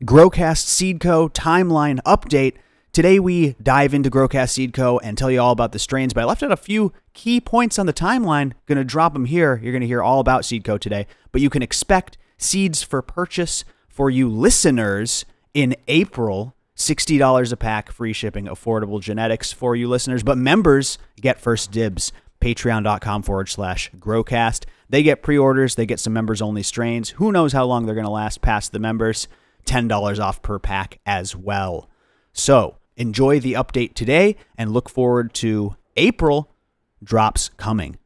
GrowCast Seed Co. timeline update. Today we dive into GrowCast Seed Co. and tell you all about the strains, but I left out a few key points on the timeline. Going to drop them here. You're going to hear all about Seed Co. today, but you can expect seeds for purchase for you listeners in April. $60 a pack, free shipping, affordable genetics for you listeners, but members get first dibs. Patreon.com/GrowCast. They get pre-orders. They get some members-only strains. Who knows how long they're going to last past the members. $10 off per pack as well. So enjoy the update today and look forward to April drops coming.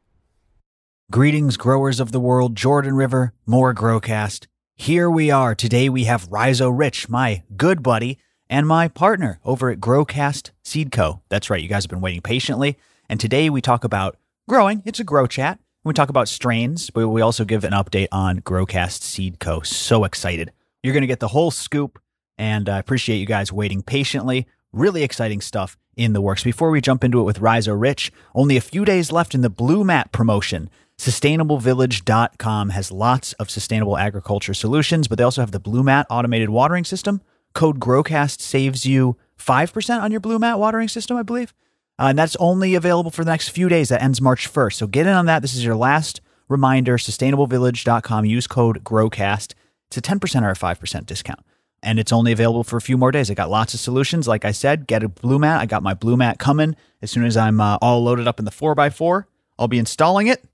Greetings, growers of the world. Jordan River, more GrowCast. Here we are. Today we have Rhizo Rich, my good buddy, and my partner over at GrowCast Seed Co. That's right, you guys have been waiting patiently. And today we talk about growing. It's a GrowChat. We talk about strains, but we also give an update on GrowCast Seed Co. So excited. You're going to get the whole scoop, and I appreciate you guys waiting patiently. Really exciting stuff in the works. Before we jump into it with Rhizo Rich, only a few days left in the Blue Mat promotion. SustainableVillage.com has lots of sustainable agriculture solutions, but they also have the Blue Mat automated watering system. Code GrowCast saves you 5% on your Blue Mat watering system, I believe. And that's only available for the next few days. That ends March 1st. So get in on that. This is your last reminder. SustainableVillage.com. Use code GrowCast. It's a 10% or a 5% discount. And it's only available for a few more days. I got lots of solutions. Like I said, get a Blue Mat. I got my Blue Mat coming. As soon as I'm all loaded up in the 4x4, I'll be installing it.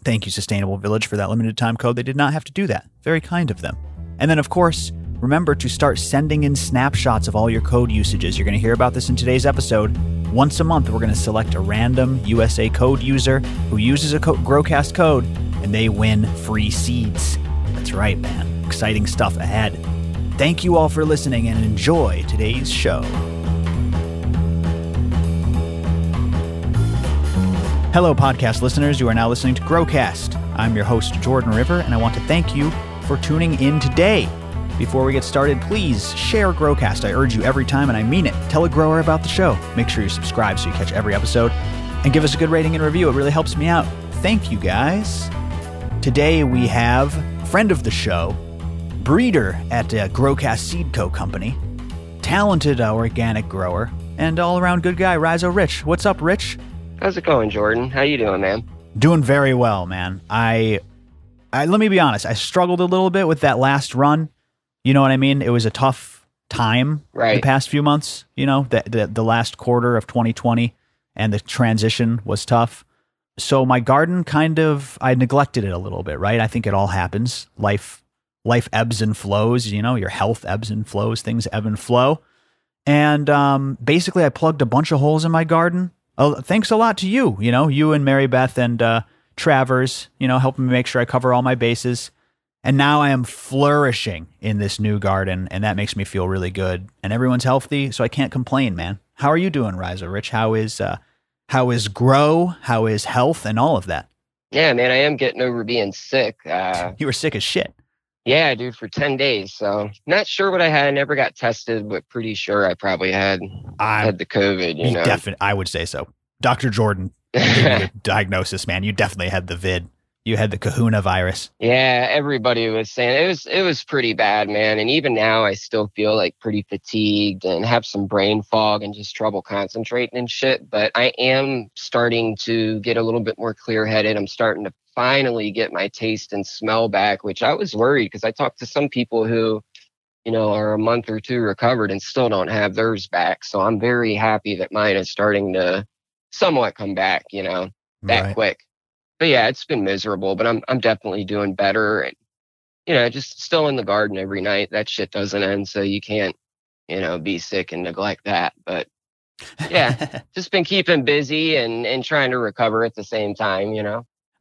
Thank you, Sustainable Village, for that limited time code. They did not have to do that. Very kind of them. And then, of course, remember to start sending in snapshots of all your code usages. You're going to hear about this in today's episode. Once a month, we're going to select a random USA code user who uses a GrowCast code, and they win free seeds. That's right, man. Exciting stuff ahead. Thank you all for listening and enjoy today's show. Hello, podcast listeners. You are now listening to GrowCast. I'm your host, Jordan River, and I want to thank you for tuning in today. Before we get started, please share GrowCast. I urge you every time, and I mean it. Tell a grower about the show. Make sure you subscribe so you catch every episode, and give us a good rating and review. It really helps me out. Thank you, guys. Today we have friend of the show, breeder at GrowCast Seed Co. company, talented organic grower, and all-around good guy, Rhizo Rich. What's up, Rich? How's it going, Jordan? How you doing, man? Doing very well, man. I let me be honest. I struggled a little bit with that last run. You know what I mean? It was a tough time the past few months. You know, the last quarter of 2020 and the transition was tough. So my garden I neglected it a little bit, right? I think it all happens. Life ebbs and flows, you know, your health ebbs and flows, things ebb and flow. And basically I plugged a bunch of holes in my garden. Oh, thanks a lot to you, you and Mary Beth and Travers, helping me make sure I cover all my bases. And now I am flourishing in this new garden, and that makes me feel really good. And everyone's healthy, so I can't complain, man. How are you doing, Rhizo Rich? How is grow? How is health and all of that? Yeah, man, I am getting over being sick. You were sick as shit. Yeah, dude, for 10 days. So not sure what I had. I never got tested, but pretty sure I probably had the COVID, I would say so. Dr. Jordan gave you the diagnosis, man. You definitely had the vid. You had the kahuna virus. Yeah, everybody was saying it was pretty bad, man. And even now I still feel like pretty fatigued and have some brain fog and just trouble concentrating and shit. But I am starting to get a little bit more clear-headed. I'm starting to finally get my taste and smell back, which I was worried because I talked to some people who, are a month or two recovered and still don't have theirs back. So I'm very happy that mine is starting to somewhat come back, that quick. But yeah, it's been miserable, but I'm definitely doing better. And, just still in the garden every night. That shit doesn't end. So you can't, be sick and neglect that. But yeah, just been keeping busy and trying to recover at the same time,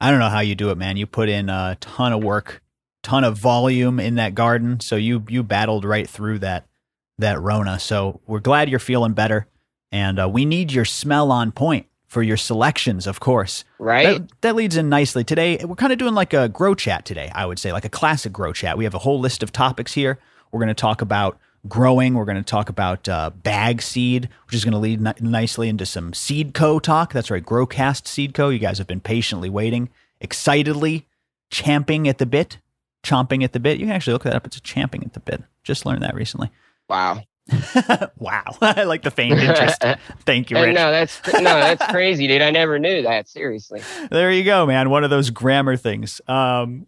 I don't know how you do it, man. You put in a ton of work, ton of volume in that garden. So you battled right through that Rona. So we're glad you're feeling better. And we need your smell on point for your selections, of course. Right. That leads in nicely. Today, we're kind of doing like a GrowChat today, I would say, like a classic GrowChat. We have a whole list of topics here. We're going to talk about growing. We're going to talk about bag seed, which is going to lead nicely into some Seed Co talk. That's right, GrowCast Seed Co. You guys have been patiently waiting, excitedly champing at the bit. You can actually look that up. It's a champing at the bit. Just learned that recently. Wow. Wow. I like the feigned interest. Thank you, Rich. No, that's crazy, dude. I never knew that. Seriously. There you go, man. One of those grammar things. And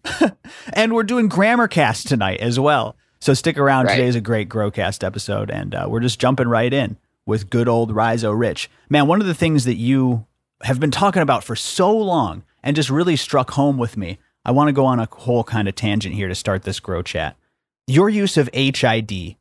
we're doing GrammarCast tonight as well. So stick around. Right. Today's a great GrowCast episode, and we're just jumping right in with good old Rhizo Rich. Man, one of the things that you have been talking about for so long and just really struck home with me, I want to go on a whole kind of tangent here to start this GrowChat. Your use of HID.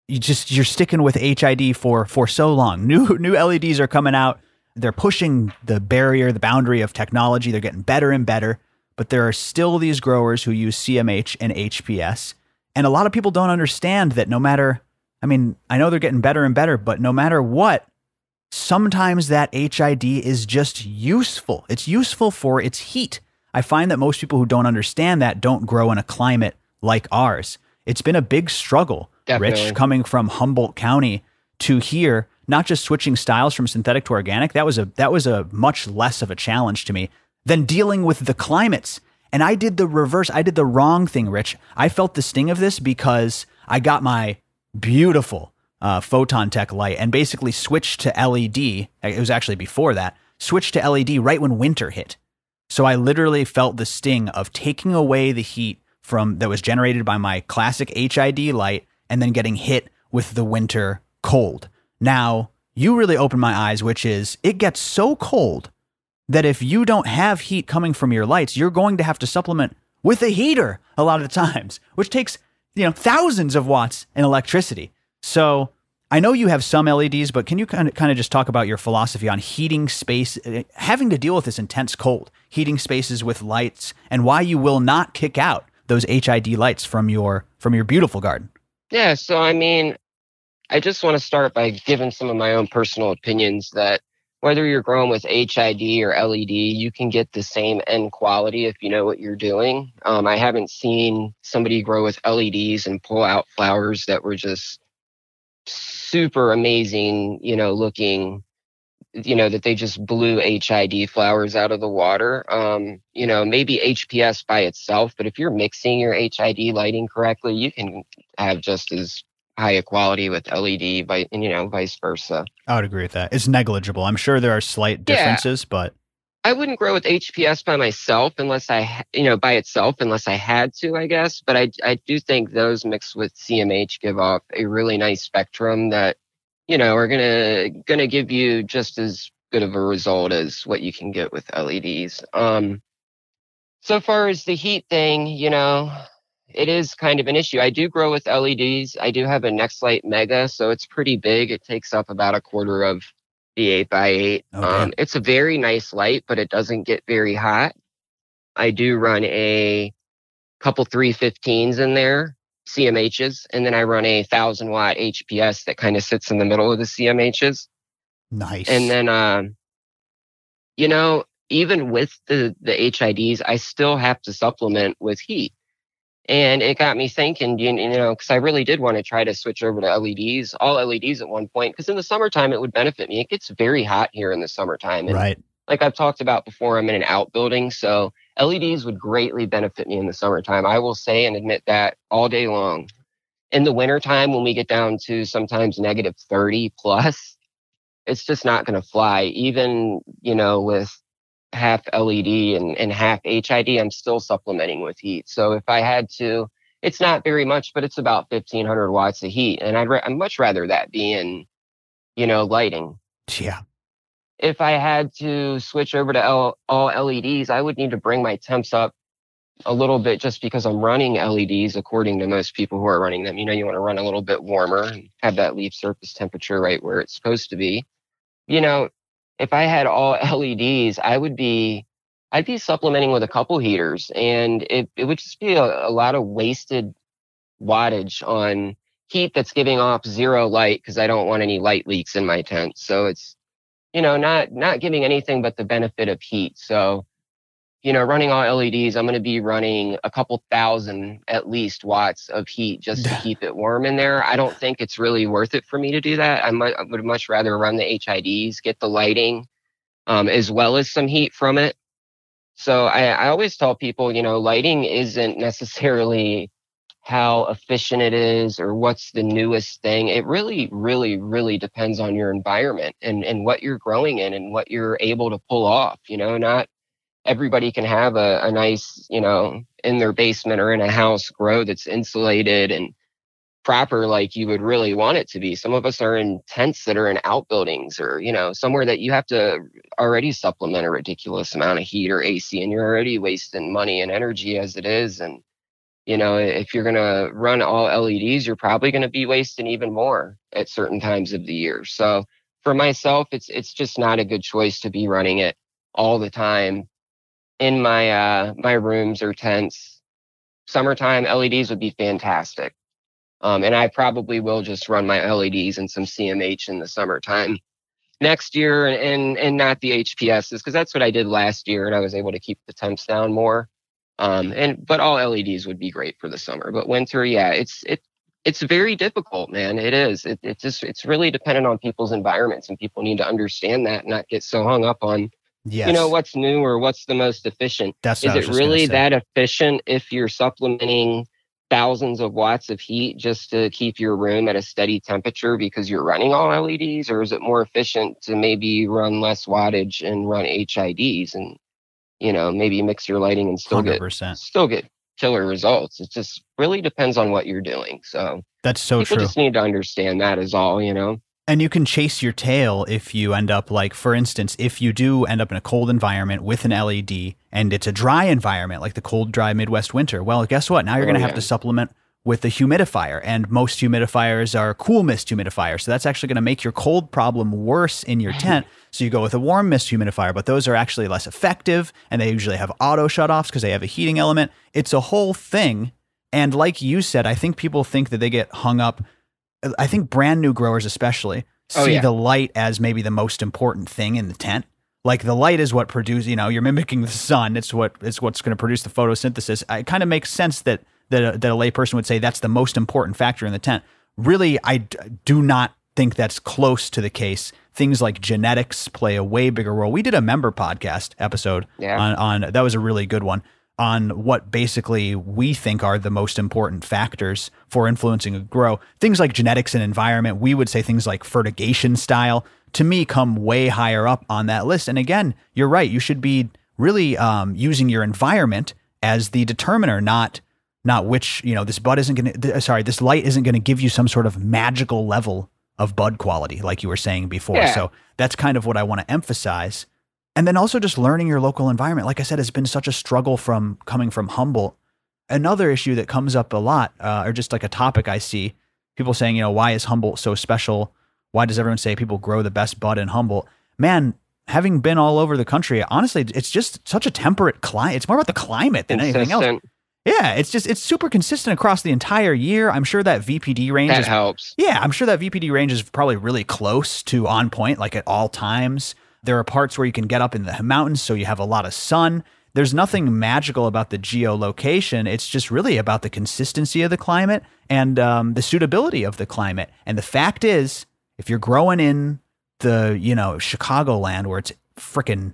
You're sticking with HID for so long. New LEDs are coming out. They're pushing the barrier, the boundary of technology. They're getting better and better, but there are still these growers who use CMH and HPS. And a lot of people don't understand that no matter, I mean, I know they're getting better and better, but no matter what, sometimes that HID is just useful. It's useful for its heat. I find that most people who don't understand that don't grow in a climate like ours. It's been a big struggle. Definitely. Rich, coming from Humboldt County to here, not just switching styles from synthetic to organic, that was a much less of a challenge to me than dealing with the climates. And I did the reverse. I did the wrong thing, Rich. I felt the sting of this because I got my beautiful Photon Tech light and basically switched to LED. It was actually before that. Switched to LED right when winter hit. So I literally felt the sting of taking away the heat that was generated by my classic HID light and then getting hit with the winter cold. Now, you really opened my eyes, which is it gets so cold that if you don't have heat coming from your lights, you're going to have to supplement with a heater a lot of the times, which takes, thousands of watts in electricity. So I know you have some LEDs, but can you kind of just talk about your philosophy on heating space, having to deal with this intense cold, heating spaces with lights, and why you will not kick out those HID lights from your beautiful garden? Yeah, so I mean, I just want to start by giving some of my own personal opinions that whether you're growing with HID or LED, you can get the same end quality if you know what you're doing. I haven't seen somebody grow with LEDs and pull out flowers that were just super amazing, looking, that they just blew HID flowers out of the water. Maybe HPS by itself, but if you're mixing your HID lighting correctly, you can have just as high a quality with LED, vice versa. I would agree with that. It's negligible. I'm sure there are slight differences, but I wouldn't grow with HPS by myself unless I had to, I guess. But I do think those mixed with CMH give off a really nice spectrum that, are gonna give you just as good of a result as what you can get with LEDs. So far as the heat thing, it is kind of an issue. I do grow with LEDs. I do have a Nextlight Mega, so it's pretty big. It takes up about a quarter of the 8x8. Okay. It's a very nice light, but it doesn't get very hot. I do run a couple 315s in there, CMHs, and then I run a 1,000-watt HPS that kind of sits in the middle of the CMHs. Nice. And then, even with the HIDs, I still have to supplement with heat. And it got me thinking, because I really did want to try to switch over to LEDs, all LEDs at one point, because in the summertime, it would benefit me. It gets very hot here in the summertime. And right. Like I've talked about before, I'm in an outbuilding, so LEDs would greatly benefit me in the summertime. I will say and admit that all day long. In the wintertime, when we get down to sometimes negative 30 plus, it's just not going to fly. Even, with half LED and half HID, I'm still supplementing with heat. So if I had to, it's not very much, but it's about 1,500 watts of heat. And I'd much rather that be in, lighting. Yeah. If I had to switch over to all LEDs, I would need to bring my temps up a little bit just because I'm running LEDs according to most people who are running them. You want to run a little bit warmer and have that leaf surface temperature right where it's supposed to be. If I had all LEDs, I'd be supplementing with a couple heaters, and it would just be a lot of wasted wattage on heat that's giving off zero light because I don't want any light leaks in my tent. So it's, not giving anything but the benefit of heat. So, running all LEDs, I'm going to be running a couple thousand at least watts of heat just to keep it warm in there. I don't think it's really worth it for me to do that. I would much rather run the HIDs, get the lighting, as well as some heat from it. So I always tell people, lighting isn't necessarily how efficient it is or what's the newest thing. It really, really, really depends on your environment and what you're growing in and what you're able to pull off. Not everybody can have a nice, in their basement or in a house grow that's insulated and proper like you would really want it to be. Some of us are in tents that are in outbuildings or, somewhere that you have to already supplement a ridiculous amount of heat or AC, and you're already wasting money and energy as it is. And if you're going to run all LEDs, you're probably going to be wasting even more at certain times of the year. So for myself, it's just not a good choice to be running it all the time in my rooms or tents. Summertime LEDs would be fantastic. And I probably will just run my LEDs and some CMH in the summertime next year and not the HPSs, because that's what I did last year and I was able to keep the temps down more. But all LEDs would be great for the summer. But winter, yeah, it's very difficult, man. It is. It's really dependent on people's environments, and people need to understand that and not get so hung up on, what's new or what's the most efficient. Is it really that efficient if you're supplementing thousands of watts of heat just to keep your room at a steady temperature because you're running all LEDs, or is it more efficient to maybe run less wattage and run HIDs and maybe mix your lighting and still 100%. Get killer results? It just really depends on what you're doing. So that's so people true. Just need to understand that is all, And you can chase your tail if you end up for instance, if you do end up in a cold environment with an LED and it's a dry environment, like the cold, dry Midwest winter. Well, guess what? Now you're going to have to supplement with the humidifier, and most humidifiers are cool mist humidifiers. So that's actually going to make your cold problem worse in your tent. So you go with a warm mist humidifier, but those are actually less effective, and they usually have auto shutoffs because they have a heating element. It's a whole thing. And like you said, I think people think that they get hung up. I think brand new growers especially see the light as maybe the most important thing in the tent. Like the light is what produces, you're mimicking the sun. It's what's going to produce the photosynthesis. It kind of makes sense that a layperson would say that's the most important factor in the tent. Really, I do not think that's close to the case. Things like genetics play a way bigger role. We did a member podcast episode on that was a really good one, on what basically we think are the most important factors for influencing a grow. Things like genetics and environment, we would say things like fertigation style, to me, come way higher up on that list. And again, you're right. You should be really using your environment as the determiner, not which, this this light isn't going to give you some sort of magical level of bud quality, like you were saying before. Yeah. So that's kind of what I want to emphasize. And then also just learning your local environment. Like I said, has been such a struggle coming from Humboldt. Another issue that comes up a lot, or just like a topic I see, people saying, why is Humboldt so special? Why does everyone say people grow the best bud in Humboldt? Man, having been all over the country, honestly, it's just such a temperate climate. It's more about the climate than anything else. Yeah, it's super consistent across the entire year. I'm sure that VPD range helps. Yeah, I'm sure that VPD range is probably really close to on point, like at all times. There are parts where you can get up in the mountains, so you have a lot of sun. There's nothing magical about the geolocation. It's just really about the consistency of the climate and the suitability of the climate. And the fact is, if you're growing in the, Chicagoland where it's freaking,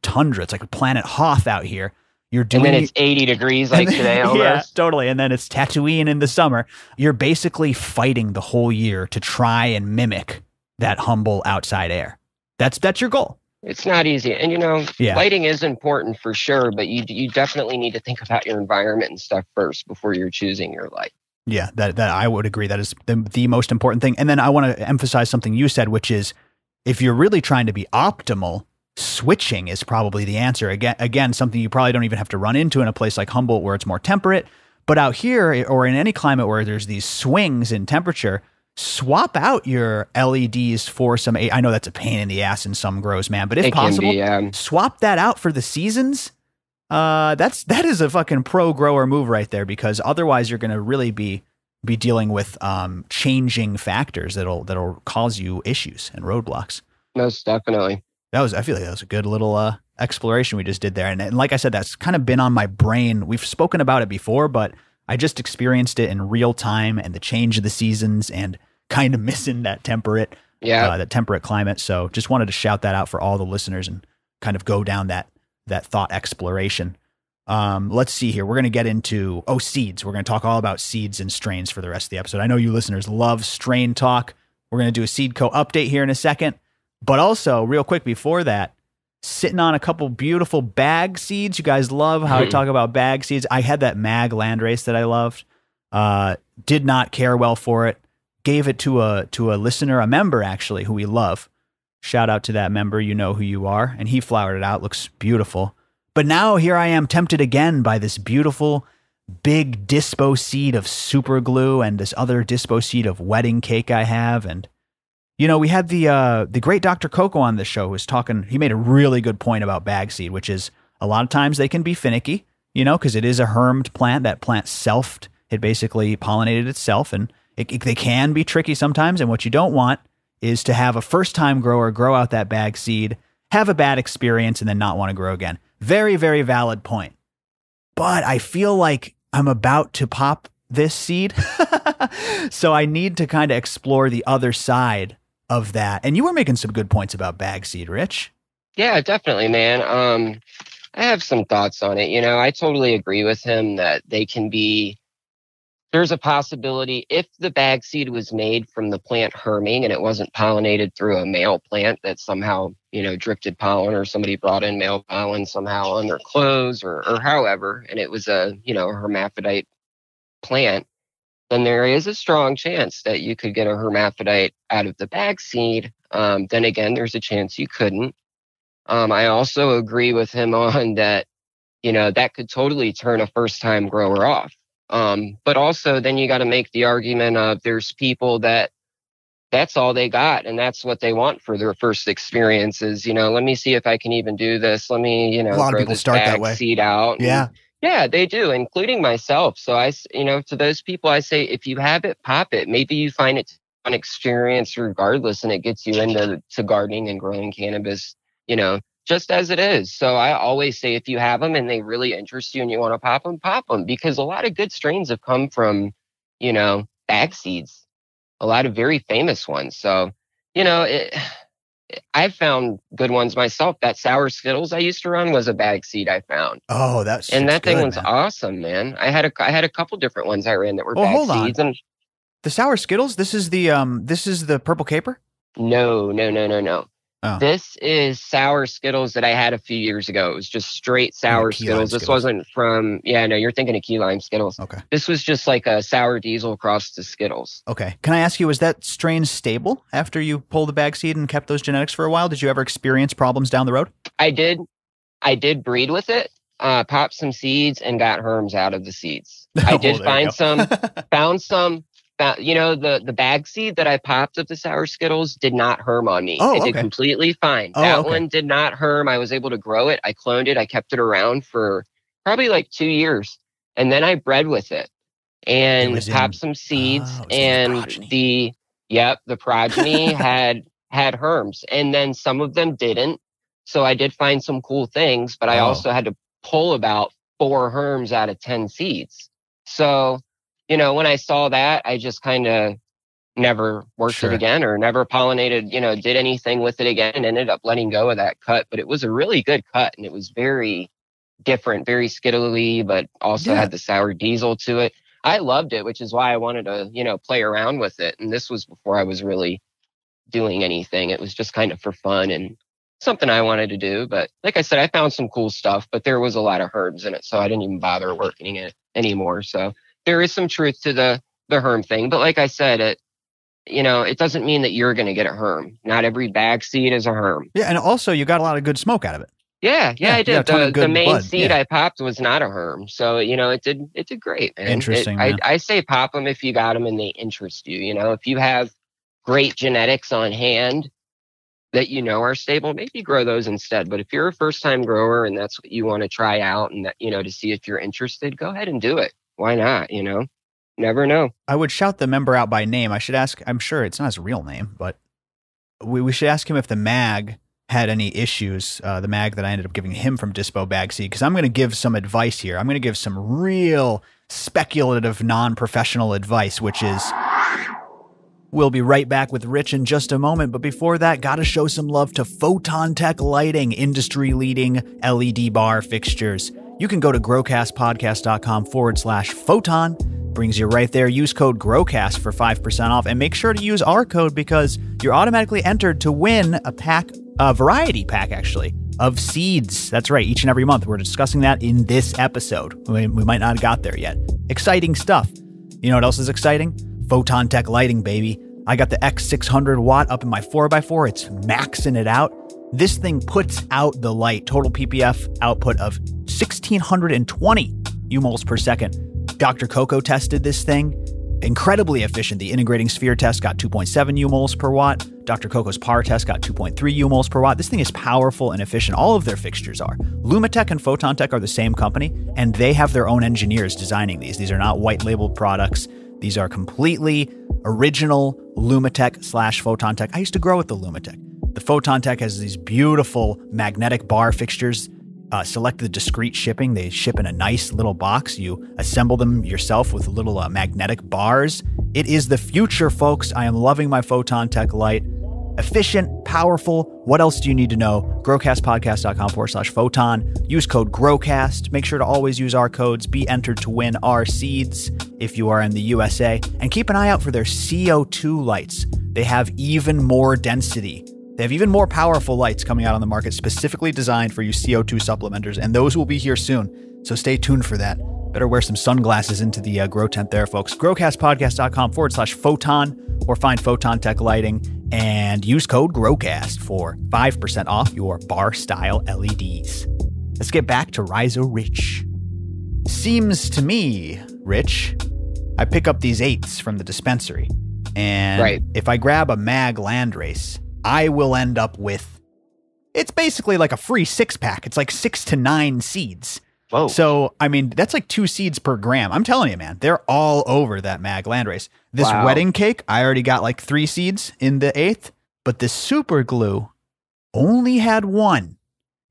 tundra, it's like a planet Hoth out here. You're doing, and then it's 80 degrees like today almost. Yeah, totally. And then it's Tatooine in the summer. You're basically fighting the whole year to try and mimic that Humboldt outside air. That's your goal. It's not easy. And, lighting is important for sure, but you definitely need to think about your environment and stuff first before you're choosing your light. Yeah, that I would agree. That is the most important thing. And then I want to emphasize something you said, which is if you're really trying to be optimal, switching is probably the answer. Again, something you probably don't even have to run into in a place like Humboldt where it's more temperate. But out here, or in any climate where there's these swings in temperature, swap out your LEDs for some. I know that's a pain in the ass in some grows, man. But if possible, swap that out for the seasons. That is a fucking pro grower move right there, because otherwise you're going to really be dealing with changing factors that'll cause you issues and roadblocks. Most definitely. I feel like that was a good little exploration we just did there. And like I said, that's kind of been on my brain. We've spoken about it before, but I just experienced it in real time, and the change of the seasons and kind of missing that temperate climate. So just wanted to shout that out for all the listeners and kind of go down that thought exploration. Let's see here. We're going to get into, seeds. We're going to talk all about seeds and strains for the rest of the episode. I know you listeners love strain talk. We're going to do a Seed Co update here in a second. But also, real quick before that, sitting on a couple beautiful bag seeds. You guys love how I talk about bag seeds. I had that Mag Landrace that I loved. Did not care well for it. Gave it to a listener, a member actually, who we love. Shout out to that member. You know who you are. And he flowered it out. Looks beautiful. But now here I am tempted again by this beautiful big dispo seed of super glue and this other dispo seed of wedding cake I have. And, you know, we had the great Dr. Coco on this show who was talking. He made a really good point about bag seed, which is a lot of times they can be finicky, you know, because it is a hermed plant. That plant selfed. It basically pollinated itself, and they can be tricky sometimes. And what you don't want is to have a first-time grower grow out that bag seed, have a bad experience, and then not want to grow again. Very, very valid point. But I feel like I'm about to pop this seed. So I need to kind of explore the other side of that. And you were making some good points about bag seed, Rich. Yeah, definitely, man. I have some thoughts on it. You know, I totally agree with him that there's a possibility if the bag seed was made from the plant herming and it wasn't pollinated through a male plant that somehow, you know, drifted pollen, or somebody brought in male pollen somehow on their clothes or however, and it was a hermaphrodite plant, then there is a strong chance that you could get a hermaphrodite out of the bag seed. Then again, there's a chance you couldn't. I also agree with him on that, you know, that could totally turn a first-time grower off. But also then you got to make the argument of there's people that's all they got and that's what they want for their first experiences. You know, let me see if I can even do this. Let me, a lot of people start that way. Seed out. Yeah. Yeah, they do, including myself. So to those people, I say, if you have it, pop it. Maybe you find it an experience regardless, and it gets you into gardening and growing cannabis, you know, just as it is. So I always say, if you have them and they really interest you and you want to pop them, because a lot of good strains have come from, you know, bag seeds, a lot of very famous ones. So, you know, I've found good ones myself. That sour Skittles I used to run was a bag seed I found. Oh, that thing was awesome, man. I had a couple different ones I ran that were bag seeds. And the sour Skittles, this is the purple caper? No. Oh. This is sour Skittles that I had a few years ago. It was just straight sour Skittles. This wasn't from, you're thinking of key lime Skittles. Okay. This was just like a sour diesel crossed to Skittles. Okay. Can I ask you, was that strain stable after you pulled the bag seed and kept those genetics for a while? Did you ever experience problems down the road? I did breed with it, popped some seeds and got herms out of the seeds. I did found some. You know, the bag seed that I popped of the sour Skittles did not herm on me. It did completely fine. That one did not herm. I was able to grow it. I cloned it. I kept it around for probably like 2 years. And then I bred with it and popped some seeds. And the progeny had herms. And then some of them didn't. So I did find some cool things, but I also had to pull about 4 herms out of 10 seeds. So, you know, when I saw that, I just kind of never worked it again or never pollinated, you know, did anything with it again, and ended up letting go of that cut. But it was a really good cut, and it was very different, very skittly, but also had the sour diesel to it. I loved it, which is why I wanted to, you know, play around with it. And this was before I was really doing anything. It was just kind of for fun and something I wanted to do. But like I said, I found some cool stuff, but there was a lot of herbs in it, so I didn't even bother working it anymore. So there is some truth to the herm thing. But like I said, it doesn't mean that you're going to get a herm. Not every bag seed is a herm. Yeah, and also you got a lot of good smoke out of it. Yeah, I did. The main seed I popped was not a herm. So, you know, it did great, man. Interesting, man. I say pop them if you got them and they interest you. You know, if you have great genetics on hand that you know are stable, maybe grow those instead. But if you're a first-time grower and that's what you want to try out and that, you know, to see if you're interested, go ahead and do it. Why not? You know, never know. I would shout the member out by name. I should ask, I'm sure it's not his real name, but we should ask him if the mag had any issues, the mag that I ended up giving him from Dispo Bag Seed, because I'm going to give some advice here. I'm going to give some real speculative, non-professional advice, which is, we'll be right back with Rich in just a moment. But before that, got to show some love to Photon Tech Lighting, industry-leading LED bar fixtures. you can go to growcastpodcast.com/photon. Brings you right there. Use code GrowCast for 5% off, and make sure to use our code because you're automatically entered to win a variety pack, actually, of seeds. That's right. Each and every month. We're discussing that in this episode. We might not have got there yet. Exciting stuff. You know what else is exciting? Photon Tech lighting, baby. I got the X600 watt up in my 4x4. It's maxing it out. This thing puts out the light. Total PPF output of 1,620 UMols per second. Dr. Coco tested this thing. Incredibly efficient. The integrating sphere test got 2.7 UMols per watt. Dr. Coco's PAR test got 2.3 UMols per watt. This thing is powerful and efficient. All of their fixtures are. Lumitech and Photon Tech are the same company, and they have their own engineers designing these. These are not white labeled products. These are completely original Lumitech/Photon Tech. I used to grow with the Lumitech. The Photon Tech has these beautiful magnetic bar fixtures. Select the discrete shipping. They ship in a nice little box. You assemble them yourself with little magnetic bars. It is the future, folks. I am loving my Photon Tech light. Efficient, powerful. What else do you need to know? growcastpodcast.com/photon. Use code GrowCast. Make sure to always use our codes. Be entered to win our seeds if you are in the USA. And keep an eye out for their CO2 lights. They have even more density. They have even more powerful lights coming out on the market, specifically designed for you CO2 supplementers, and those will be here soon. So stay tuned for that. Better wear some sunglasses into the grow tent there, folks. growcastpodcast.com/photon, or find Photon Tech lighting and use code GrowCast for 5% off your bar-style LEDs. Let's get back to Rhizo Rich. Seems to me, Rich, I pick up these 8s from the dispensary, and if I grab a mag landrace, I will end up with, it's basically like a free 6-pack. It's like 6 to 9 seeds. Whoa. So, I mean, that's like 2 seeds per gram. I'm telling you, man, they're all over that mag landrace. This wedding cake, I already got like 3 seeds in the 8th, but the super glue only had 1,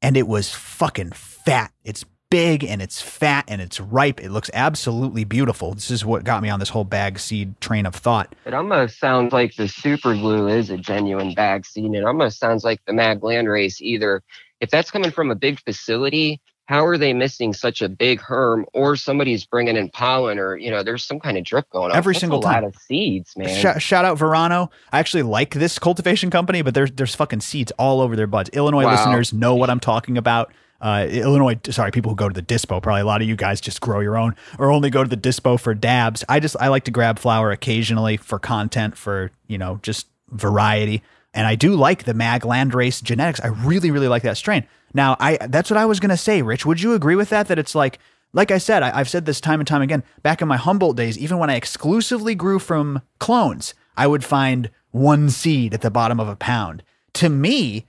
and it was fucking fat. It's big and it's fat and it's ripe. It looks absolutely beautiful. This is what got me on this whole bag seed train of thought. It almost sounds like the super glue is a genuine bag seed. It almost sounds like the mag landrace either. If that's coming from a big facility, how are they missing such a big herm, or somebody's bringing in pollen, or, you know, there's some kind of drip going on. Every single time. A lot of seeds, man. Shout out Verano. I actually like this cultivation company, but there's fucking seeds all over their buds. Illinois listeners know what I'm talking about. People who go to the dispo, probably a lot of you guys just grow your own or only go to the dispo for dabs. I like to grab flower occasionally for content, for, you know, just variety. And I do like the mag landrace genetics. I really, really like that strain. Now, that's what I was going to say, Rich. Would you agree with that? That it's like I said, I've said this time and time again, back in my Humboldt days, even when I exclusively grew from clones, I would find 1 seed at the bottom of a pound. To me,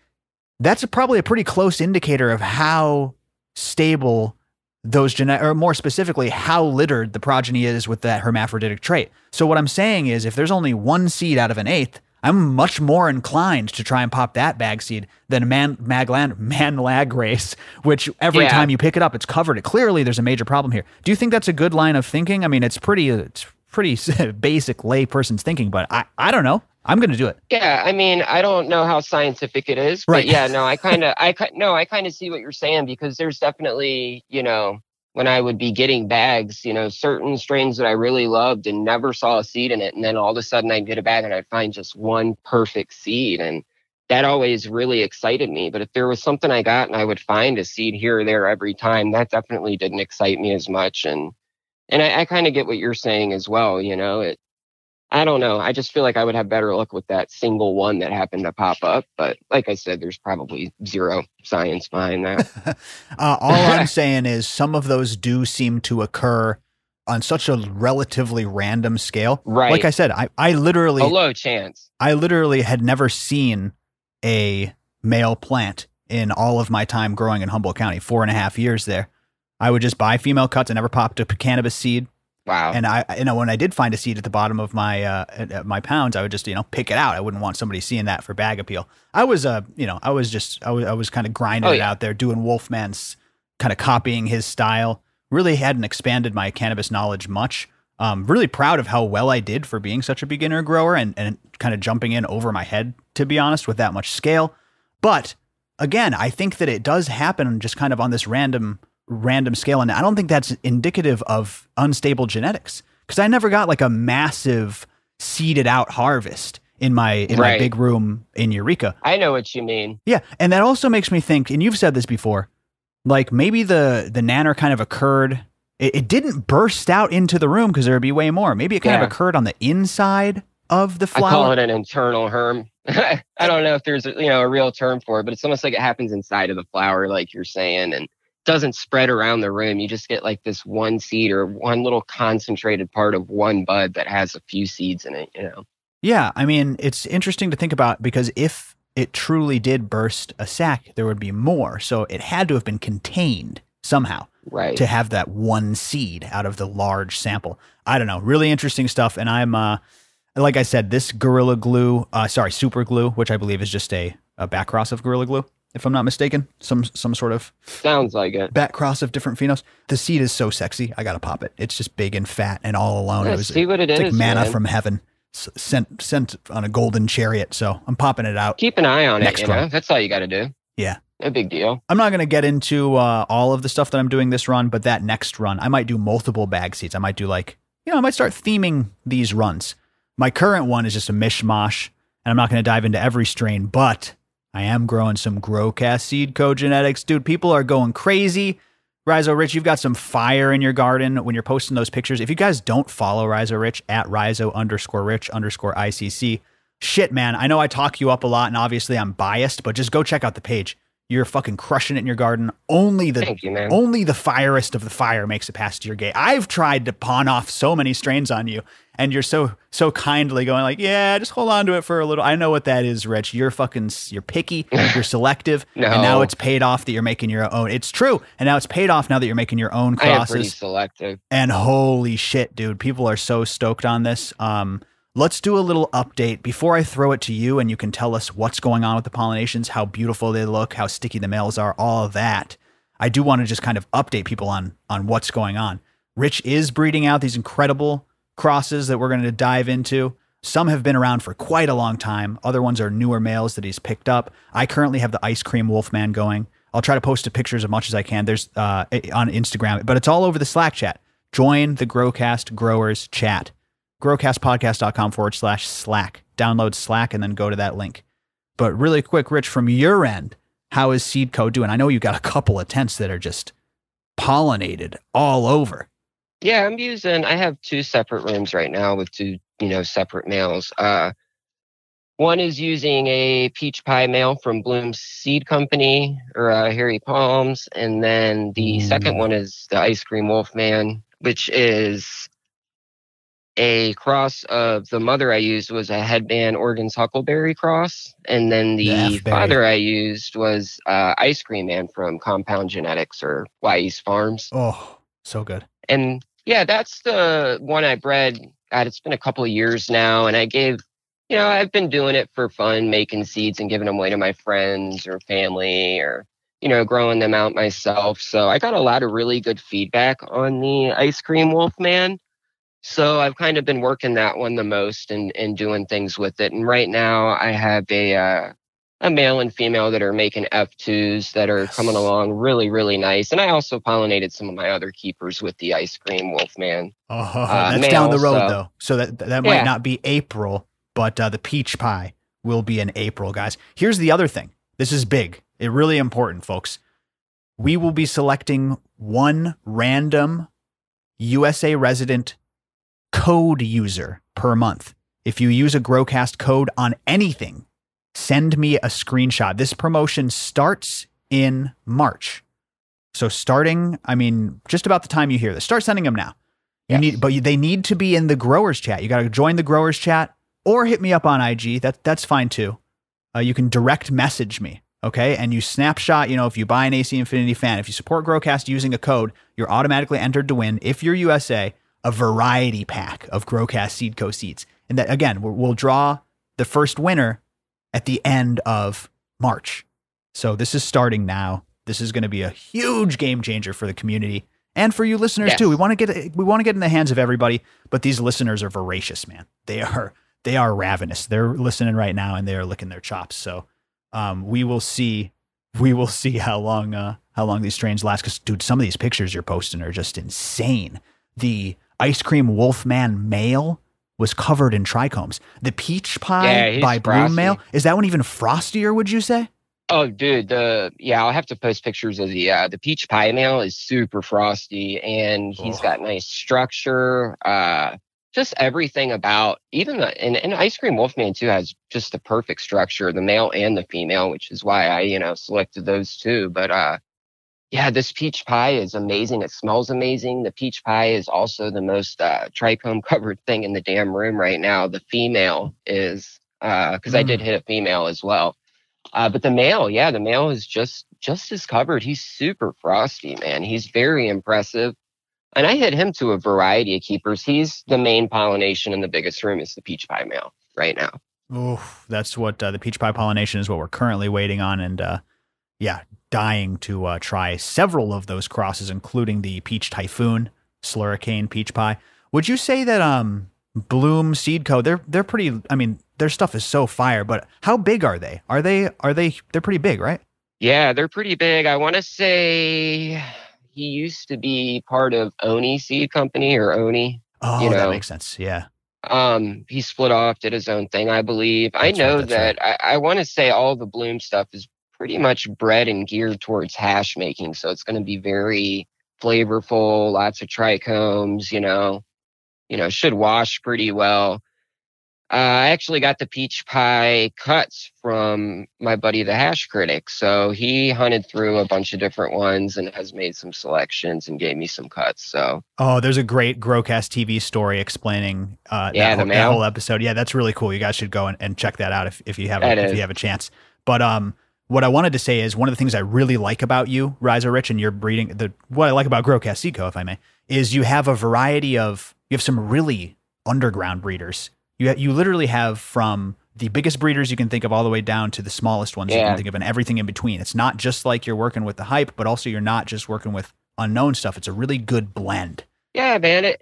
that's probably a pretty close indicator of how stable those or more specifically, how littered the progeny is with that hermaphroditic trait. So what I'm saying is, if there's only 1 seed out of an 8th, I'm much more inclined to try and pop that bag seed than a man lag race, which every time you pick it up, it's covered. Clearly, there's a major problem here. Do you think that's a good line of thinking? I mean, it's pretty basic layperson's thinking, but I don't know. I'm going to do it. Yeah, I mean, I don't know how scientific it is, but yeah, no, I kind of see what you're saying, because there's definitely, you know, when I would be getting bags, you know, certain strains that I really loved and never saw a seed in it, and then all of a sudden I'd get a bag and I'd find just 1 perfect seed, and that always really excited me. But if there was something I got and I would find a seed here or there every time, that definitely didn't excite me as much. And I kind of get what you're saying as well, you know, I don't know. I just feel like I would have better luck with that single one that happened to pop up. But like I said, there's probably zero science behind that. All I'm saying is some of those do seem to occur on such a relatively random scale. Right. Like I said, I literally... a low chance. I literally had never seen a male plant in all of my time growing in Humboldt County, 4.5 years there. I would just buy female cuts. I never popped a cannabis seed. Wow. And when I did find a seed at the bottom of my pounds, I would just, pick it out. I wouldn't want somebody seeing that for bag appeal. I was kind of grinding it out there, doing Wolfman's, kind of copying his style. Really hadn't expanded my cannabis knowledge much. Really proud of how well I did for being such a beginner grower and kind of jumping in over my head, to be honest, with that much scale. But again, I think that it does happen just kind of on this random random scale. And I don't think that's indicative of unstable genetics, because I never got like a massive seeded out harvest in my big room in Eureka. I know what you mean. Yeah. And that also makes me think, and you've said this before, like maybe the nanner kind of occurred. It didn't burst out into the room because there would be way more. Maybe it kind of occurred on the inside of the flower. I call it an internal herm. I don't know if there's a real term for it, but it's almost like it happens inside of the flower, like you're saying, and doesn't spread around the room. You just get like this one seed or one little concentrated part of one bud that has a few seeds in it, Yeah, I mean, it's interesting to think about, because if it truly did burst a sac, there would be more. So it had to have been contained somehow to have that one seed out of the large sample. I don't know. Really interesting stuff. And I'm, like I said, this Gorilla Glue, Super Glue, which I believe is just a back cross of Gorilla Glue, if I'm not mistaken. Some sort of sounds like it. Back cross of different phenos. The seed is so sexy. I got to pop it. It's just big and fat and all alone. Yeah, see what it is. It's like manna man. from heaven. Sent on a golden chariot, so I'm popping it out. Keep an eye on it, That's all you got to do. Yeah. No big deal. I'm not going to get into all of the stuff that I'm doing this run, but that next run, I might do multiple bag seeds. I might do I might start theming these runs. My current one is just a mishmash, and I'm not going to dive into every strain, but I am growing some GrowCast Seed Co genetics. Dude, people are going crazy. Rhizo Rich, you've got some fire in your garden when you're posting those pictures. If you guys don't follow Rhizo Rich at Rhizo_Rich_ICC, shit, man. I know I talk you up a lot, and obviously I'm biased, but just go check out the page. You're fucking crushing it in your garden. Thank you, man. Only the firest of the fire makes it past your gate. I've tried to pawn off so many strains on you, and you're so kindly going like, yeah, just hold on to it for a little. I know what that is, Rich. You're picky, you're selective, and now it's paid off that you're making your own. It's true, and now it's paid off now that you're making your own crosses. I am pretty selective. And holy shit, dude, people are so stoked on this. Let's do a little update before I throw it to you, and you can tell us what's going on with the pollinations, how beautiful they look, how sticky the males are, all of that. I do want to just kind of update people on what's going on. Rich is breeding out these incredible crosses that we're going to dive into. Some have been around for quite a long time. Other ones are newer males that he's picked up. I currently have the Ice Cream Wolfman going. I'll try to post pictures as much as I can. There's on Instagram, but it's all over the Slack chat. Join the GrowCast Growers chat. GrowCastPodcast.com/Slack. Download Slack and then go to that link. But really quick, Rich, from your end, how is Seed Co doing? I know you got a couple of tents that are just pollinated all over. Yeah, I have two separate rooms right now with two, separate males. One is using a peach pie male from Bloom's Seed Company, or Harry Palms. And then the second one is the Ice Cream Wolfman, which is a cross of the mother I used was a headband Oregon's Huckleberry cross. And then the father I used was Ice Cream Man from Compound Genetics or Wise Farms. Oh, so good. And yeah, that's the one I bred. God, it's been a couple of years now. And I gave, I've been doing it for fun, making seeds and giving them away to my friends or family or, growing them out myself. So I got a lot of really good feedback on the Ice Cream Wolfman. So I've kind of been working that one the most and doing things with it. And right now I have a male and female that are making F2s that are coming along really, really nice. And I also pollinated some of my other keepers with the Ice Cream Wolfman. That's male, down the road, though. So that might not be April, but the peach pie will be in April, guys. Here's the other thing. This is big. It's really important, folks. We will be selecting one random USA resident code user per month. If you use a GrowCast code on anything, send me a screenshot. This promotion starts in March. So starting, just about the time you hear this, start sending them now. They need to be in the growers chat. You got to join the growers chat or hit me up on IG. That's fine too. You can direct message me. Okay. And you snapshot, if you buy an AC Infinity fan, if you support GrowCast using a code, you're automatically entered to win, if you're USA, a variety pack of GrowCast Seed Co seeds. And that, again, we'll draw the first winner at the end of March. So this is starting now. This is going to be a huge game changer for the community and for you listeners too. We want to get in the hands of everybody, but these listeners are voracious, man. They are ravenous. They're listening right now and they are licking their chops. So we will see how long how long these strains last. Because, dude, some of these pictures you're posting are just insane. The Ice Cream Wolfman male was covered in trichomes. The Peach Pie he's by Bloom frosty. male, is that one even frostier, would you say? Oh, dude, I'll have to post pictures of the peach pie male is super frosty, and he's got nice structure. Just everything about and Ice Cream Wolfman too has just the perfect structure, the male and the female, which is why I selected those two. But this peach pie is amazing. It smells amazing. The peach pie is also the most trichome covered thing in the damn room right now. The female is because I did hit a female as well. But the male is just as covered. He's super frosty, man. He's very impressive. And I hit him to a variety of keepers. He's the main pollination in the biggest room is the peach pie male right now. Oh, that's what the peach pie pollination is what we're currently waiting on. And dying to try several of those crosses, including the Peach Typhoon, Slurricane Peach Pie. Would you say that Bloom Seed Co, they're pretty, I mean, their stuff is so fire, but how big are they? They're pretty big, right? Yeah, they're pretty big. I want to say he used to be part of Oni Seed Company or Oni. Oh, that makes sense. Yeah. He split off, did his own thing, I believe. I know that I want to say all the Bloom stuff is pretty much bred and geared towards hash making. So it's going to be very flavorful, lots of trichomes, should wash pretty well. I actually got the peach pie cuts from my buddy, the Hash Critic. So he hunted through a bunch of different ones and has made some selections and gave me some cuts. So, there's a great GrowCast TV story explaining that whole episode. Yeah, that's really cool. You guys should go and check that out if you have a chance. But what I wanted to say is one of the things I really like about you, Rhizo Rich, and your breeding. What I like about GrowCast Seed Co, if I may, is you have some really underground breeders. You literally have from the biggest breeders you can think of all the way down to the smallest ones you can think of, and everything in between. It's not just like you're working with the hype, but also you're not just working with unknown stuff. It's a really good blend. Yeah, man.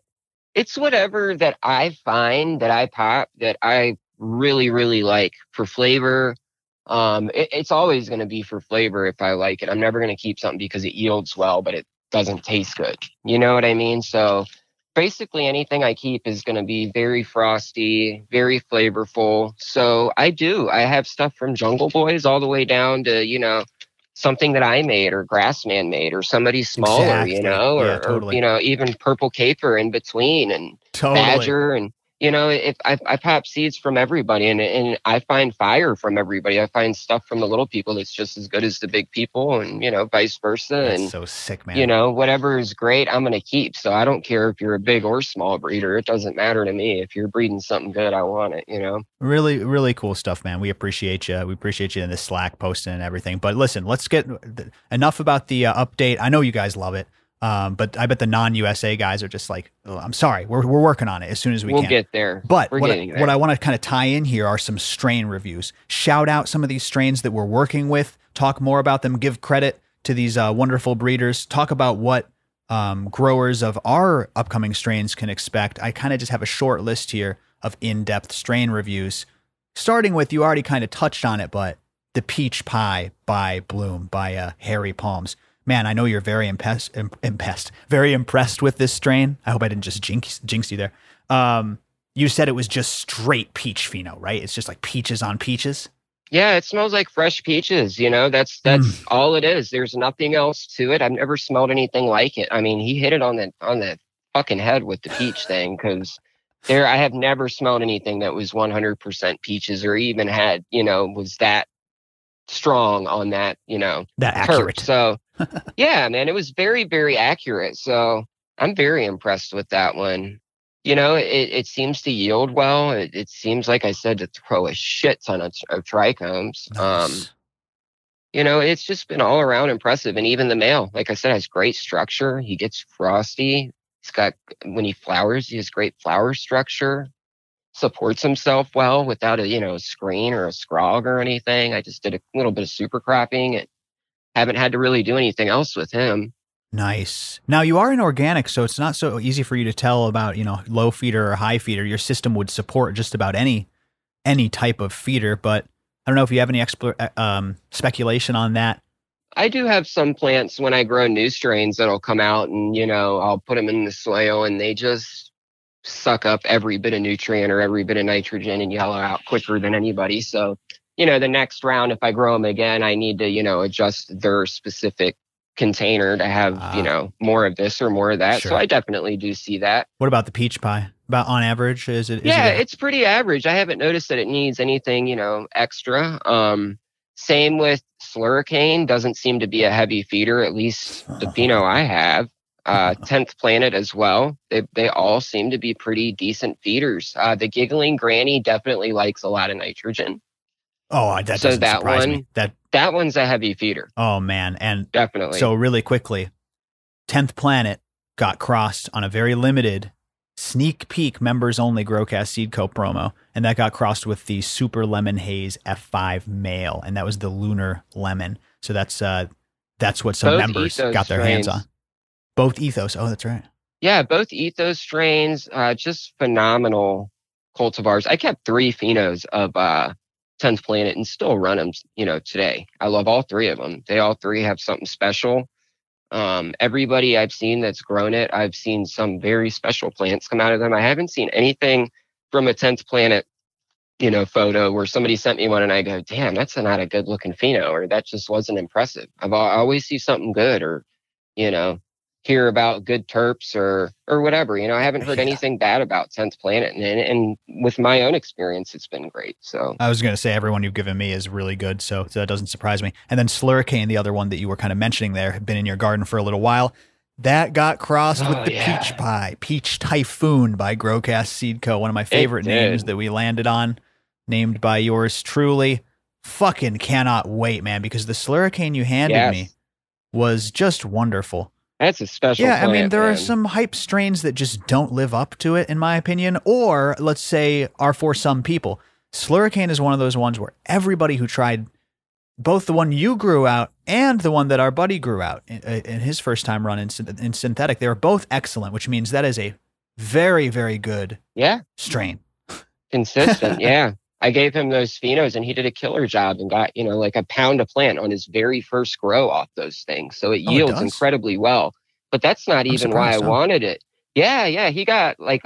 It's whatever that I find that I pop that I really, really like for flavor. It's always going to be for flavor if I like it. I'm never going to keep something because it yields well, but it doesn't taste good. You know what I mean? So basically anything I keep is going to be very frosty, very flavorful. So I have stuff from Jungle Boys all the way down to, something that I made or Grassman made or somebody smaller, totally. or even Purple Caper in between and Badger and, if I pop seeds from everybody and I find fire from everybody. I find stuff from the little people that's just as good as the big people and, vice versa. That's so sick, man. Whatever is great, I'm going to keep. So I don't care if you're a big or small breeder. It doesn't matter to me. If you're breeding something good, I want it, Really, really cool stuff, man. We appreciate you. We appreciate you in the Slack posting and everything. But listen, let's get enough about the update. I know you guys love it. But I bet the non-USA guys are just like, oh, I'm sorry, we're working on it as soon as we can. We'll get there. But what I want to kind of tie in here are some strain reviews. Shout out some of these strains that we're working with. Talk more about them. Give credit to these wonderful breeders. Talk about what growers of our upcoming strains can expect. I kind of just have a short list here of in-depth strain reviews. Starting with, you already kind of touched on it, but the Peach Pie by Bloom by Harry Palms. Man, I know you're very impressed with this strain. I hope I didn't just jinx you there. You said it was just straight peach pheno, right? It's just like peaches on peaches. Yeah, it smells like fresh peaches. That's all it is. There's nothing else to it. I've never smelled anything like it. I mean, he hit it on the fucking head with the peach thing because I have never smelled anything that was 100% peaches or even had, was that strong on that, that accurate. So yeah, man, it was very, very accurate. So I'm very impressed with that one. It seems to yield well. It seems, like I said, to throw a shit ton of trichomes. Nice. It's just been all around impressive. And even the male, like I said, has great structure. He gets frosty. When he flowers, he has great flower structure. Supports himself well without a screen or a scrog or anything. I just did a little bit of super cropping and haven't had to really do anything else with him. Nice. Now you are in organic, so it's not so easy for you to tell about, low feeder or high feeder. Your system would support just about any type of feeder, but I don't know if you have any speculation on that. I do have some plants when I grow new strains that'll come out and, I'll put them in the soil and they just suck up every bit of nutrient or every bit of nitrogen and yellow out quicker than anybody. So, the next round, if I grow them again, I need to, adjust their specific container to have, more of this or more of that. Sure. So I definitely do see that. What about the peach pie? About on average, is it? It's pretty average. I haven't noticed that it needs anything, extra. Same with Slurricane, doesn't seem to be a heavy feeder, at least the pheno I have. 10th Planet as well. They all seem to be pretty decent feeders. The Giggling Granny definitely likes a lot of nitrogen. Oh, that doesn't surprise me. That one's a heavy feeder. Oh, man. And definitely. So really quickly, 10th Planet got crossed on a very limited sneak peek members only GrowCast Seed Co promo, and that got crossed with the Super Lemon Haze F5 male, and that was the Lunar Lemon. So that's what some both members Ethos got their strains. hands on. Both Ethos. Oh, that's right. Yeah, both Ethos strains, just phenomenal cultivars. I kept 3 phenos of 10th Planet and still run them, today. I love all 3 of them. They all 3 have something special. Everybody I've seen that's grown it, I've seen some very special plants come out of them. I haven't seen anything from a 10th Planet, photo where somebody sent me one and I go, damn, that's not a good looking pheno, or that just wasn't impressive. I always see something good, or, hear about good terps or whatever. I haven't heard anything bad about 10th Planet, and with my own experience, it's been great. So I was going to say everyone you've given me is really good, so that doesn't surprise me. And then Slurricane, the other one that you were kind of mentioning there, had been in your garden for a little while. That got crossed with the Peach Pie, Peach Typhoon by GrowCast Seed Co. One of my favorite names that we landed on, named by yours truly. Fucking cannot wait, man, because the Slurricane you handed me was just wonderful. That's a special plant, I mean, there are some hype strains that just don't live up to it, in my opinion, or let's say are for some people. Slurricane is one of those ones where everybody who tried both the one you grew out and the one that our buddy grew out in his first time run in synthetic, they were both excellent, which means that is a very, very good strain. Consistent, I gave him those phenos and he did a killer job and got, like a pound a plant on his very first grow off those things. So it yields incredibly well. But that's not even why I wanted it. Yeah. He got like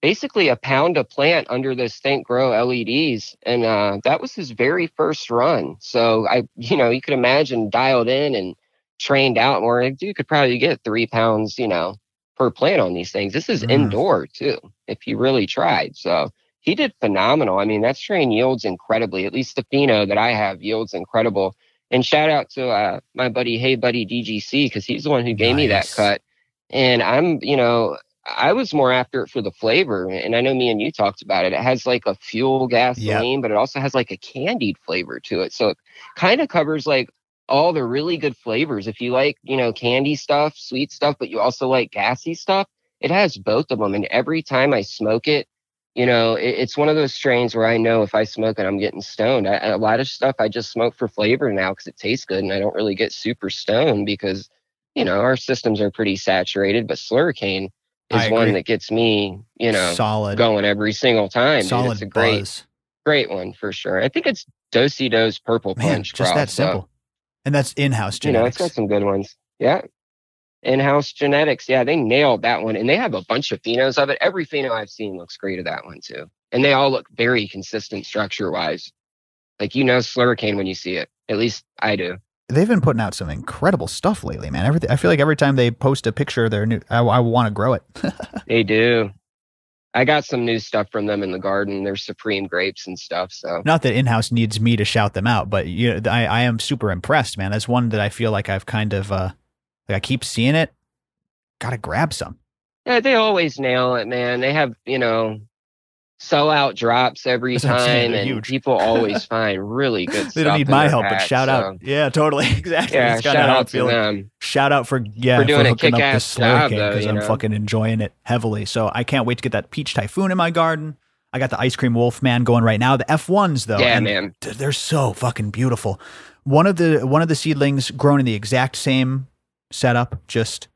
basically a pound a plant under those Think Grow LEDs. And that was his very first run. So you could imagine dialed in and trained out more. You could probably get 3 pounds, per plant on these things. This is indoor too, if you really tried. So he did phenomenal. I mean, that strain yields incredibly. At least the pheno that I have yields incredible. And shout out to my buddy, Hey Buddy DGC, because he's the one who gave me that cut. And I was more after it for the flavor. And I know me and you talked about it. It has like a fuel gasoline, but it also has like a candied flavor to it. So it kind of covers like all the really good flavors. If you like, candy stuff, sweet stuff, but you also like gassy stuff, it has both of them. And every time I smoke it, it's one of those strains where I know if I smoke it, I'm getting stoned. A lot of stuff I just smoke for flavor now because it tastes good, and I don't really get super stoned because, our systems are pretty saturated. But Slurricane is one that gets me, solid going every single time. Solid It's a great one for sure. I think it's Do-Si-Do's Purple Punch. Just that simple. So, and that's in-house genetics. It's got some good ones. Yeah. In-house genetics. Yeah, they nailed that one. And they have a bunch of phenos of it. Every pheno I've seen looks great of that one too. And they all look very consistent structure-wise. Like, Slurricane when you see it. At least I do. They've been putting out some incredible stuff lately, man. I feel like every time they post a picture of their new, I want to grow it. They do. I got some new stuff from them in the garden. They're Supreme grapes and stuff. So not that in-house needs me to shout them out, but I am super impressed, man. That's one that I feel like I've kind of, I keep seeing it. Gotta grab some. Yeah, they always nail it, man. They have, sell-out drops every time, and huge. People always find really good stuff. They don't need my help, but shout out. Yeah, totally. Exactly. Yeah, shout out to them. Shout out for doing a kick-ass job, because I'm fucking enjoying it heavily. So I can't wait to get that Peach Typhoon in my garden. I got the Ice Cream Wolfman going right now. The F1s, though. Yeah, man. They're so fucking beautiful. One of the seedlings grown in the exact same setup, just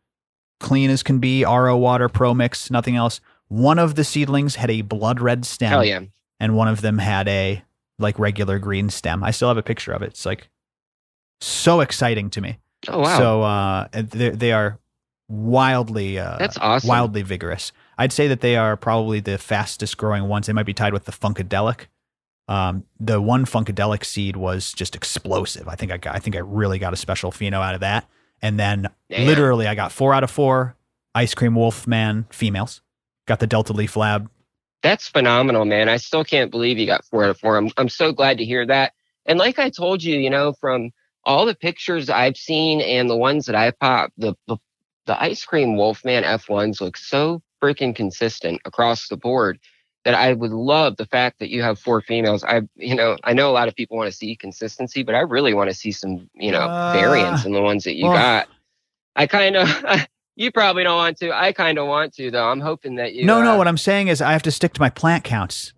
clean as can be, RO water, pro mix, nothing else. One of the seedlings had a blood red stem. Hell yeah. And one of them had a regular green stem. I still have a picture of it. It's So exciting to me. Oh, wow. So they are wildly That's awesome. wildly vigorous. I'd say that they are probably the fastest growing ones. They might be tied with the Funkadelic. The one Funkadelic seed was just explosive. I think I really got a special pheno out of that. And then literally I got 4 out of 4 Ice Cream Wolfman females. Got the Delta Leaf Lab. That's phenomenal, man. I still can't believe you got 4 out of 4. I'm so glad to hear that. And like I told you, you know, from all the pictures I've seen and the ones that I popped, the Ice Cream Wolfman F1s look so freaking consistent across the board that I would love the fact that you have 4 females. I know a lot of people want to see consistency, but I really want to see some, variance in the ones that you got. I kind of, you probably don't want to. I kind of want to, though. I'm hoping that you. No. What I'm saying is I have to stick to my plant counts.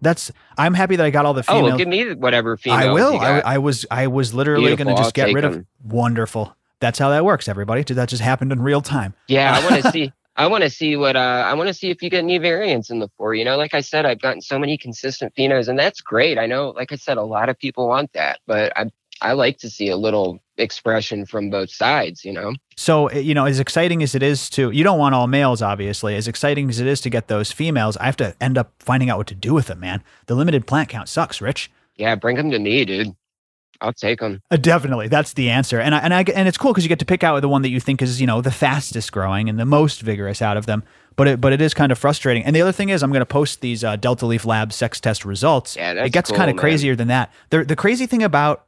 I'm happy that I got all the females. Oh, well, give me whatever females. I will. You got. I was literally going to just get rid of. Wonderful. That's how that works, everybody. That just happened in real time. Yeah, I want to see. I want to see what. I want to see if you get any variance in the 4. You know, like I said, I've gotten so many consistent phenos, and that's great. I know, like I said, a lot of people want that, but I like to see a little expression from both sides, you know? So, as exciting as it is you don't want all males, obviously. As exciting as it is to get those females, I have to end up finding out what to do with them, man. The limited plant count sucks, Rich. Yeah, bring them to me, dude. I'll take them. Definitely. That's the answer. And it's cool because you get to pick out the one that you think is, the fastest growing and the most vigorous out of them. But it is kind of frustrating. And the other thing is I'm going to post these Delta Leaf Lab sex test results. Yeah, that's It gets cool, kind of man. crazier than that. The crazy thing about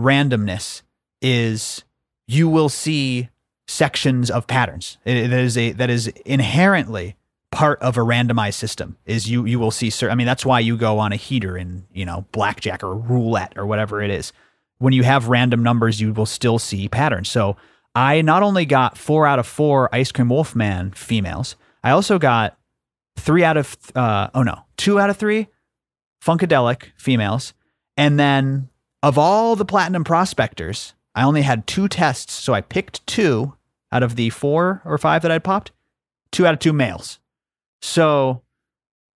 randomness is you will see sections of patterns. That is inherently part of a randomized system. Is you will see. That's why you go on a heater in blackjack or roulette or whatever it is. When you have random numbers, you will still see patterns. So I not only got 4 out of 4 Ice Cream Wolfman females, I also got 2 out of 3 Funkadelic females, and then of all the Platinum Prospectors, I only had 2 tests, so I picked 2 out of the 4 or 5 that I'd popped, 2 out of 2 males. So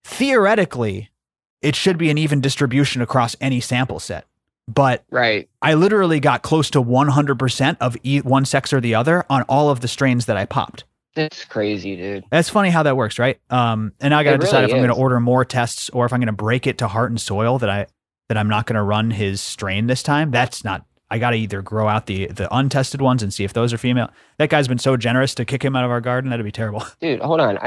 theoretically, it should be an even distribution across any sample set. But right. I literally got close to 100% of one sex or the other on all of the strains that I popped. That's crazy, dude. That's funny how that works, right? And now I got to decide if I'm going to order more tests or if I'm going to break it to Heart and Soil that I'm not going to run his strain this time. That's not. I got to either grow out the untested ones and see if those are female. That guy's been so generous to kick him out of our garden. That'd be terrible. Dude, hold on.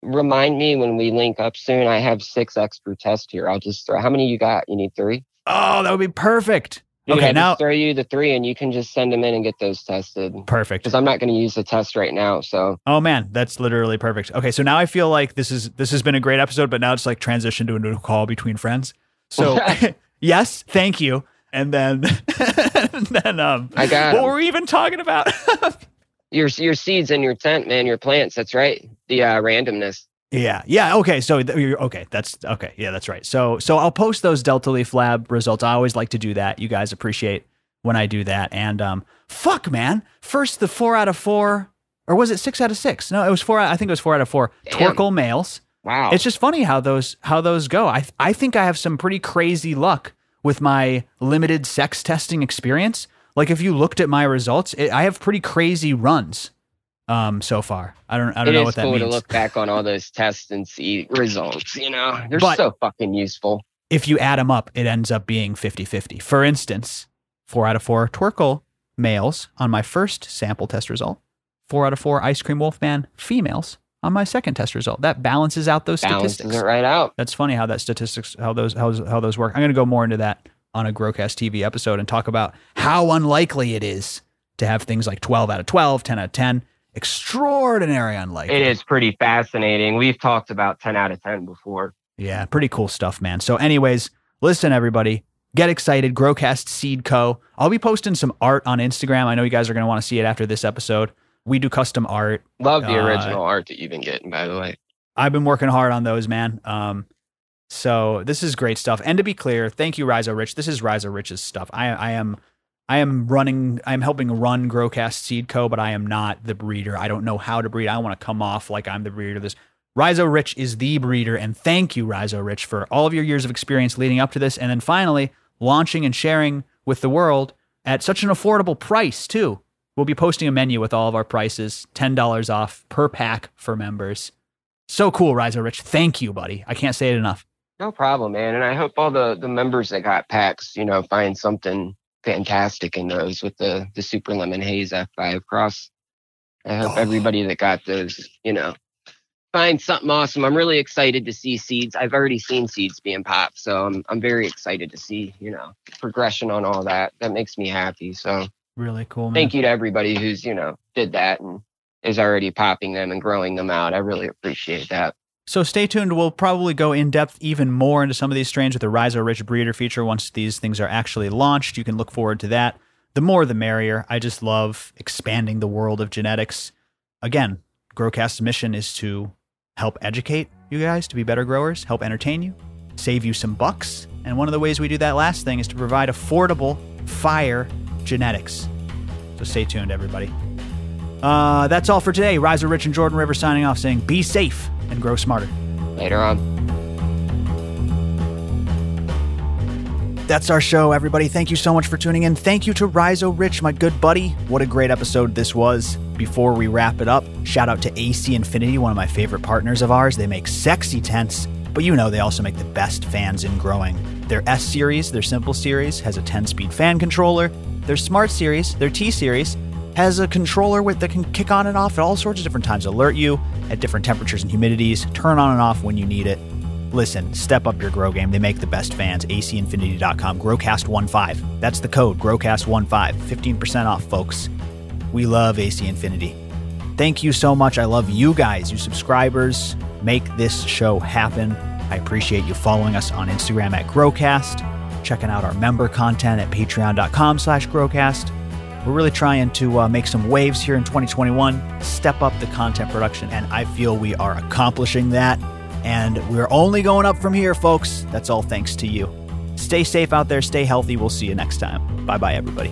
Remind me when we link up soon. I have 6 extra tests here. I'll just throw. How many you got? You need 3? Oh, that would be perfect. Dude, okay, now just throw you the 3 and you can just send them in and get those tested. Perfect. Because I'm not going to use the test right now. So. Oh man, that's literally perfect. Okay, so now I feel like this has been a great episode, but now it's like transitioned to a new call between friends. So yes, thank you. And then I got what were we even talking about? your seeds in your tent, man, your plants. That's right. The randomness. Yeah. Okay. So okay. That's okay. Yeah, that's right. So I'll post those Delta Leaf Lab results. I always like to do that. You guys appreciate when I do that. And fuck, man. First the 4 out of 4, or was it 6 out of 6? No, it was 4. I think it was 4 out of 4. Damn. Torkel males. Wow. It's just funny how those go. I think I have some pretty crazy luck with my limited sex testing experience. Like if you looked at my results, I have pretty crazy runs. So far, I don't know what that means. It is cool to look back on all those tests and see results. They're so fucking useful. If you add them up, it ends up being 50-50. For instance, 4 out of 4 Torkel males on my first sample test result. 4 out of 4 Ice Cream Wolfman females on my second test result. That balances out those statistics. Balances it right out. That's funny how those work. I'm going to go more into that on a GrowCast TV episode and talk about how unlikely it is to have things like 12 out of 12, 10 out of 10. Extraordinary unlikely. It is pretty fascinating. We've talked about 10 out of 10 before. Yeah, pretty cool stuff, man. So anyways, listen, everybody. Get excited. GrowCast Seed Co. I'll be posting some art on Instagram. I know you guys are going to want to see it after this episode. We do custom art. Love the original art that you've been getting, by the way. I've been working hard on those, man. So this is great stuff. And to be clear, thank you, Rhizo Rich. This is Rhizo Rich's stuff. I'm helping run GrowCast Seed Co., but I am not the breeder. I don't know how to breed. I don't want to come off like I'm the breeder of this. Rhizo Rich is the breeder, and thank you, Rhizo Rich, for all of your years of experience leading up to this, and then finally launching and sharing with the world at such an affordable price, too. We'll be posting a menu with all of our prices, $10 off per pack for members. So cool, Rhizo Rich. Thank you, buddy. I can't say it enough. No problem, man. And I hope all the members that got packs, find something fantastic in those with the Super Lemon Haze F5 Cross. I hope everybody that got those, find something awesome. I'm really excited to see seeds. I've already seen seeds being popped, so I'm very excited to see, progression on all that. That makes me happy. So really cool, man. Thank you to everybody who's, did that and is already popping them and growing them out. I really appreciate that. So stay tuned. We'll probably go in depth even more into some of these strains with the Rhizo Rich breeder feature once these things are actually launched. You can look forward to that. The more the merrier. I just love expanding the world of genetics. Again, GrowCast's mission is to help educate you guys to be better growers, help entertain you, save you some bucks. And one of the ways we do that last thing is to provide affordable fire genetics. So stay tuned, everybody. That's all for today. Rhizo Rich and Jordan River signing off saying be safe and grow smarter. Later on. That's our show, everybody. Thank you so much for tuning in. Thank you to Rhizo Rich, my good buddy. What a great episode this was. Before we wrap it up, shout out to AC Infinity, one of my favorite partners of ours. They make sexy tents, but they also make the best fans in growing. Their S series, their simple series, has a 10-speed fan controller. Their Smart series, their T series, has a controller that can kick on and off at all sorts of different times, alert you at different temperatures and humidities, turn on and off when you need it. Listen, step up your grow game. They make the best fans. ACinfinity.com. GrowCast15. That's the code. GrowCast15. 15% off, folks. We love AC Infinity. Thank you so much. I love you guys. You subscribers make this show happen. I appreciate you following us on Instagram at GrowCast, checking out our member content at patreon.com/GrowCast. We're really trying to make some waves here in 2021, step up the content production, and I feel we are accomplishing that. And we're only going up from here, folks. That's all thanks to you. Stay safe out there. Stay healthy. We'll see you next time. Bye-bye, everybody.